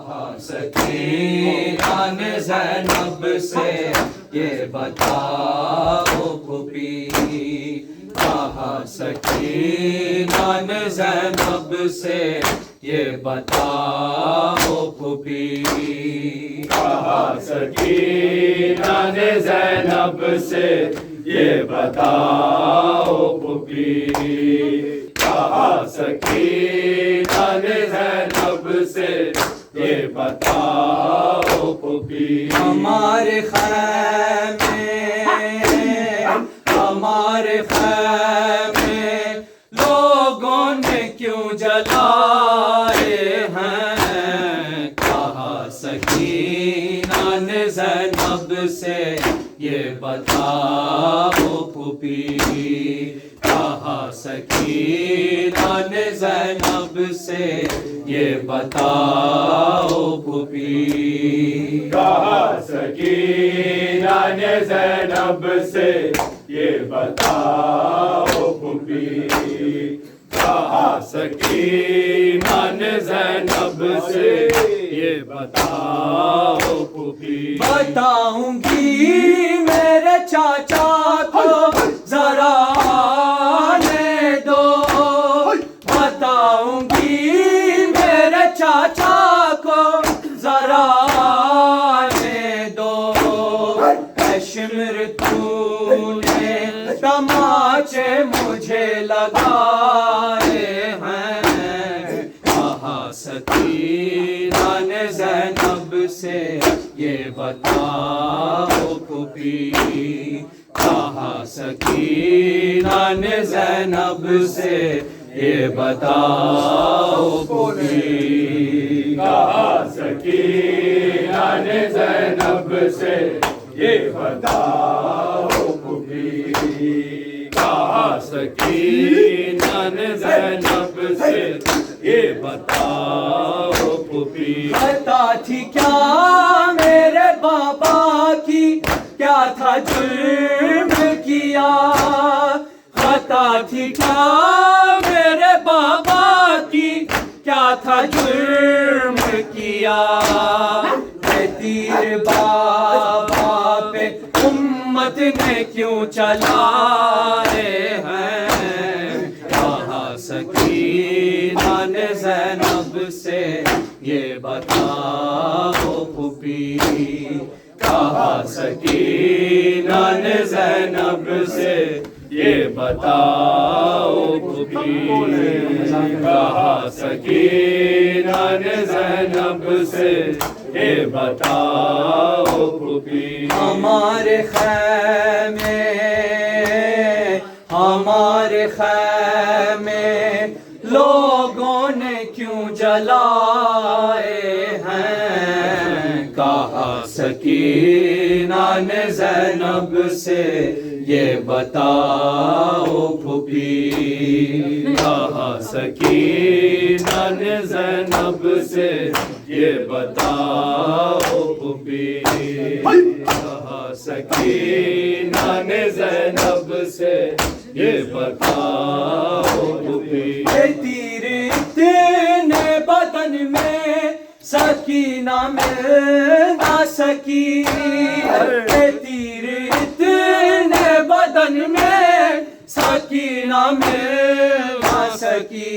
کہا سکینہ نے زینب سے یہ بتاؤ پھوپھی، کہا سکینہ نے زینب سے یہ بتاؤ پھوپھی، کہا سکینہ نے زینب سے یہ بتاؤ پھوپھی، کہا سکینہ نے زینب سے یہ بتاؤ پھوپھی، ہمارے خیمے لوگوں نے کیوں جلائے ہیں، کہا سکینہ نے زینب سے یہ بتاؤ پھوپھی، کہا سکینہ نے زینب سے یہ بتاؤ پھوپھی، کہا سکینہ نے زینب سے یہ بتاؤ پھوپھی، کہا سکینہ نے زینب سے یہ بتاؤ پھوپھی، بتاؤں گی میرے چاچا کو ذرا آنے دو، بتاؤں گی میرے چاچا کو ذرا آنے دو، اے شمر تو نے تماچے مجھے لگائے ہیں، کہا سکینہ نے زینب سے یہ بتاؤ پھوپھی، کہا سکینہ نے زینب سے یہ بتاؤ پھوپھی، کہا سکینہ نے زینب سے یہ بتاؤ پھوپھی، کہا سکینہ نے زینب سے یہ بتاؤ پھوپھی، پتا تھی کیا میرے بابا کی کیا تھا جرم کیا، پتا تھی کیا میرے بابا کی کیا تھا جرم کیا، اے تیر بابا پہ امت نے کیوں چلائے ہیں، کہا سکینہ نے زینب سے یہ بتاؤ پھوپھی، کہا سکینہ نے زینب سے یہ بتاؤ پھوپھی، کہا سکینہ نے زینب سے یہ بتاؤ پھوپھی، ہمارے خیمے لوگوں نے کیوں جلائے ہیں، کہا سکینہ نے زینب سے یہ بتاؤ پھوپھی، کہا سکینہ نے زینب سے یہ بتاؤ پھوپھی، کہا سکینہ نے زینب سے یہ بتاؤ پھوپھی، تیر اتنے بدن میں سکینہ مل نہ سکی، تیر اتنے بدن میں سکینہ مل نہ سکی،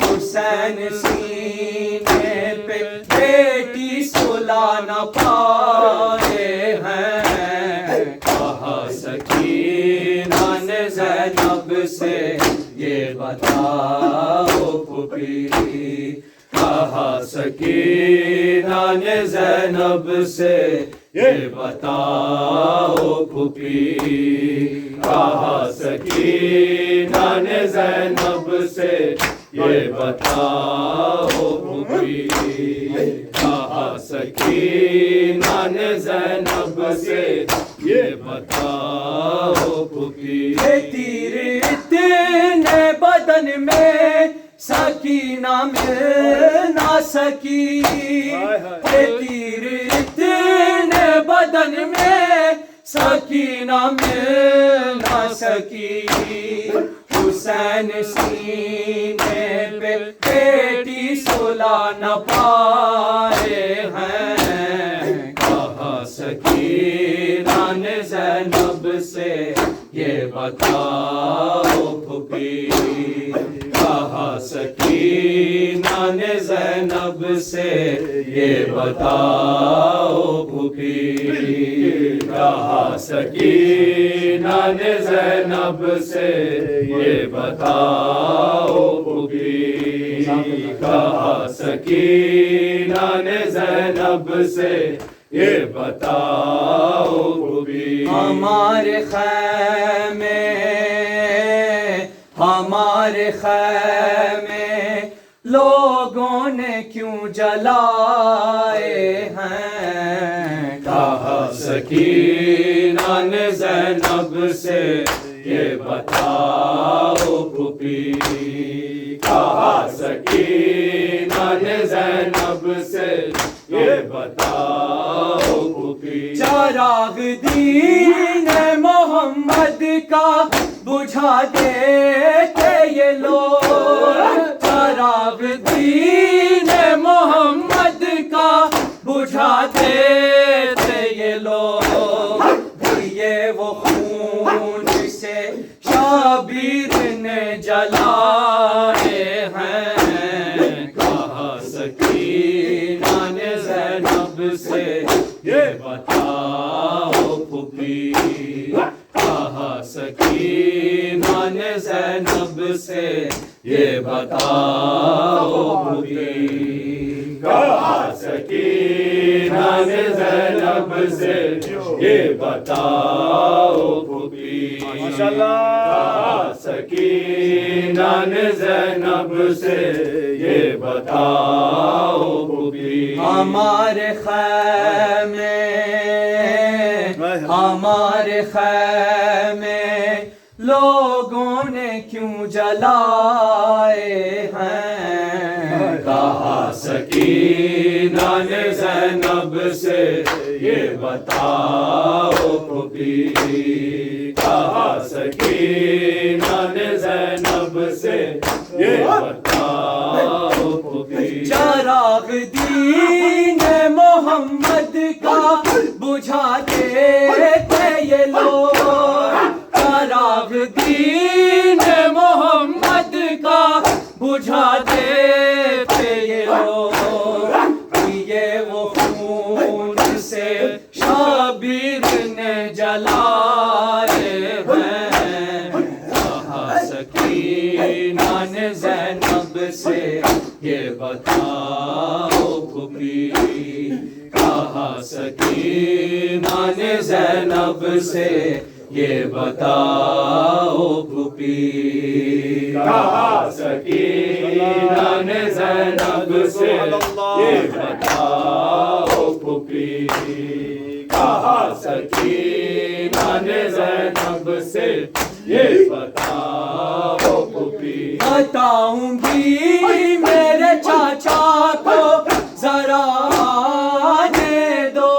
حسین سینے پہ بیٹی سلا نہ پائے ہیں، کہا سکینہ نے زینب سے یہ بتاؤ پھوپھی، کہا سکینہ نے زینب سے یہ بتاؤ پھوپھی، کہا سکینہ نے زینب سے یہ بتاؤ پھوپھی، کہا سکینہ نے زینب سے یہ بتاؤ پھوپھی، تیر اتنے بدن میں سکینہ مل نہ سکی، تیر اتنے بدن میں سکینہ مل نہ سکی، حسین سینے پہ بیٹی سلا نہ پا یہ بتاؤ پھوپھی کہا سکینہ نے زینب سے یہ بتاؤ پھوپھی کہا سکینہ نے زینب سے یہ بتاؤ پھوپھی کہا سکینہ نے زینب سے یہ بتاؤ پھوپھی ہمارے خیمے لوگوں نے کیوں جلائے ہیں کہا سکینہ نے زینب سے یہ بتاؤ پھوپھی کہا سکینہ نے زینب سے یہ بتاؤ پھوپھی چراغ دین محمد کا بجھا دیتے یہ لوگ چراغ دین محمد کا بجھا دیتے یہ لوگ یہ وہ خون سے شبیر نے جلائے ہیں کہا سکینہ نے زینب سے یہ بتاؤ پھوپھی کہا سکینہ نے زینب سے یہ بتاؤ پھوپھی کہا سکینہ نے زینب سے یہ بتاؤ پھوپھی کہا سکینہ نے زینب سے یہ بتاؤ پھوپھی ہمارے خیمے لوگوں نے کیوں جلائے ہیں کہا سکینہ نے زینب سے یہ بتاؤ پھوپھی کہا سکینہ نے زینب سے یہ بتاؤ پھوپھی چراغ دین محمد کا بجھا دیتے یہ لوگ چراغ دین محمد کا بجھا دیتے یہ لوگ یہ وہ خون سے شبیر نے جلائے ہیں کہا سکینہ نے زینب سے یہ بتاؤ پھوپھی کہا سکینہ نے زینب سے یہ بتاؤ پھوپھی کہا سکینہ نے زینب سے یہ بتاؤ پھوپھی کہا سکینہ نے زینب سے یہ بتاؤ پھوپھی بتاؤں گی میرے چاچا کو ذرا آنے دو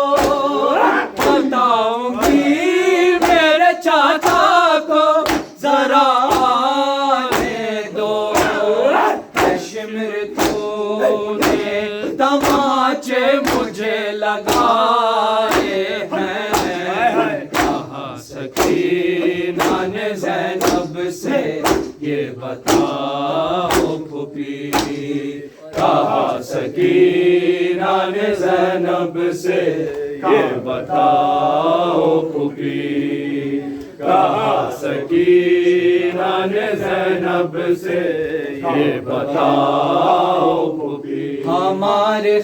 بتاؤں گی میرے چاچا کو ذرا آنے دو کشمیر تو نے تماچے مجھے لگائے ہیں کہا سکینہ نے زینب سے یہ بتاؤ پھوپھی کہا سکینہ نے زینب سے یہ بتاؤ پھوپھی کہا سکینہ نے زینب سے یہ بتاؤ پھوپھی ہمارے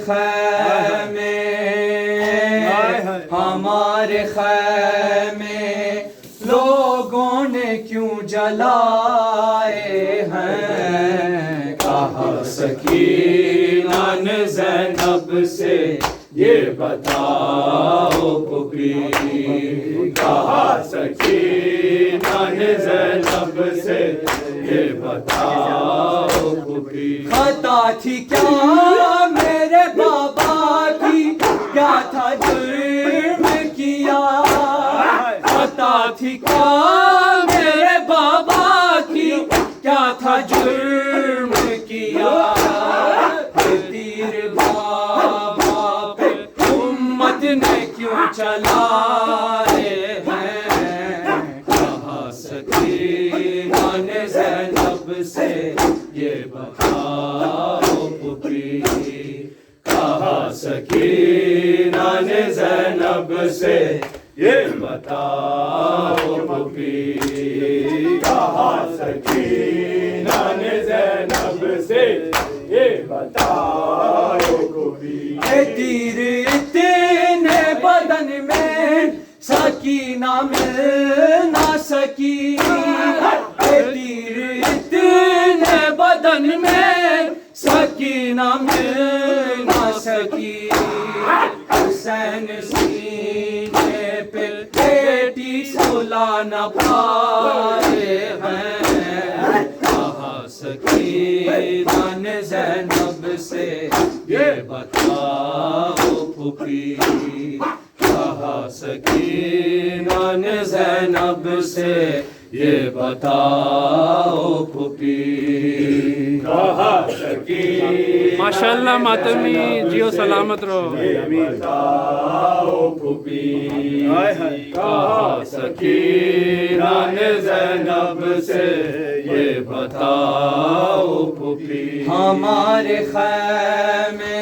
خیمے لوگوں نے کیوں جلائے ہیں کہا سکینہ نے زینب سے یہ بتاؤ پھوپھی کہا سکینہ نے زینب سے یہ بتاؤ پھوپھی خطا تھی کیا میرے بابا کی کیا تھا جرم کیا خطا تھی کیا میرے بابا کی کیا تھا جرم کیا تیر بابا پہ امت نے کیوں چلائے ہیں کہا سکینہ نے زینب سے یہ بتاؤ پھوپھی، کہا سکینہ نے زینب سے یہ بتاؤ پھوپھی، اے تیر اتنے بدن میں سکینہ مل نہ سکی، اے تیر اتنے بدن میں سکینہ مل نہ سکی، حسین سینے پہ بیٹی سلا نہ پائے ہیں، کہا سکینہ نے زینب سے یہ بتاؤ پھوپھی، کہا سکینہ نے زینب سے یہ بتاؤ پھوپھی، کہا سکینہ ماشاءاللہ ماتمی جیو سلامت رہو، بتاؤ پھوپھی، کہا سکینہ نے زینب سے یہ بتاؤ پھوپھی، ہمارے خیمے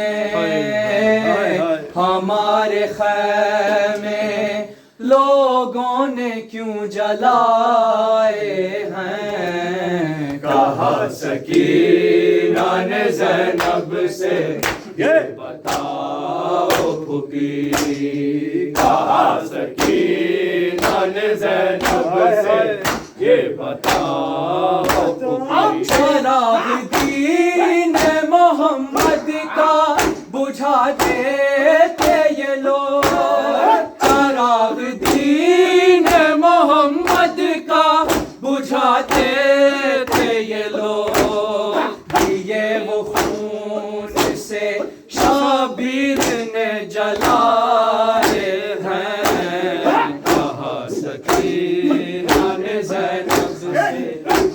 ہمارے خیمے لوگوں نے کیوں جلائے ہیں، کہا سکینہ نے زینب سے یہ بتاؤ پھوپھی، کہا سکینہ نے زینب سے یہ بتاؤ پھوپھی، چراغ دین محمد کا بجھا دیتے یہ لوگ، چراغ دین محمد کا بجھا دیتے یہ لوگ، یہ وہ خون سے شبیر نے جلائے ہیں، کہا سکینہ نے زینب سے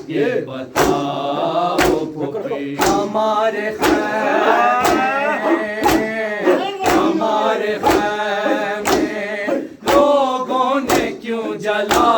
یہ بتاؤ پھوپھی، ہمارے ہمارے خیمے لوگوں نے کیوں جلا